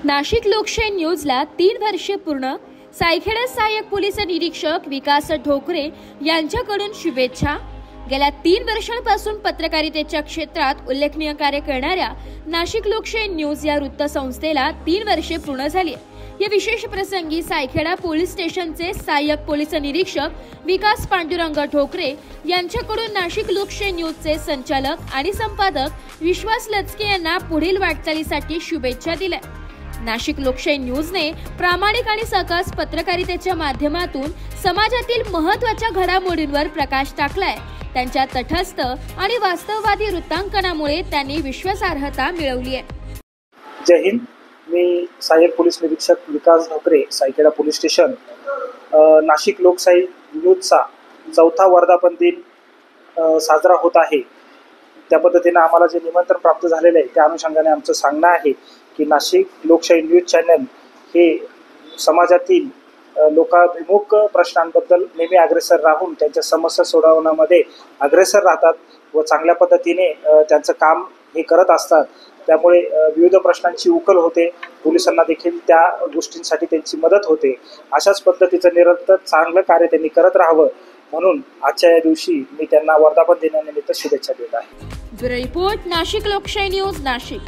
नाशिक लोकशाही न्यूजला 3 वर्षे पूर्ण. सायखेडा सहाय्यक पोलीस निरीक्षक विकास ढोकरे यांच्याकडून शुभेच्छा. गेल्या 3 वर्षांपासून पत्रकारितेच्या क्षेत्रात उल्लेखनीय कार्य करणाऱ्या नाशिक लोकशाही न्यूज या वृत्तसंस्थेला 3 वर्षे पूर्ण झाली. या विशेष प्रसंगी सायखेडा पोलीस स्टेशनचे सहाय्यक पोलीस निरीक्षक विकास पांडुरंग ढोकरे यांच्याकडून नाशिक लोकशाही न्यूजचे संचालक आणि संपादक विश्वास लचके यांना पुढील वाटचालीसाठी शुभेच्छा दिल्या. नाशिक लोकशाही न्यूजने प्रामाणिक आणि सकस पत्रकारितेच्या माध्यमातून समाजातील महत्त्वाच्या घडामोडींवर प्रकाश टाकलाय. त्यांच्या तटस्थ आणि वास्तववादी वृत्तांकनामुळे त्यांनी विश्वासार्हता मिळवली आहे. जय हिंद. मी सहाय्यक पोलीस निरीक्षक विकास ढोकरे, सायखेडा पोलीस स्टेशन. नाशिक लोकशाही न्यूजचा 4था वर्धापन दिन साजरा होत आहे. त्या पद्धतीने आम्हाला जे निमंत्रण प्राप्त झालेले आहे त्या अनुषंगाने आमचं सांगणं आहे की नाशिक लोकशाही न्यूज चॅनल हे समाजातील लोकाभिमुख प्रश्नांबद्दल नेहमी अग्रेसर राहून त्यांच्या समस्या सोडवण्यामध्ये अग्रेसर राहतात व चांगल्या पद्धतीने त्यांचं काम हे करत असतात. त्यामुळे विविध प्रश्नांची उकल होते, पोलिसांना देखील त्या गोष्टींसाठी त्यांची मदत होते. अशाच पद्धतीचं निरंतर चांगलं कार्य त्यांनी करत राहावं म्हणून आजच्या या दिवशी मी त्यांना वर्धापन दिनानिमित्त शुभेच्छा देत आहे. ब्युरो रिपोर्ट, नाशिक लोकशाही न्यूज, नाशिक.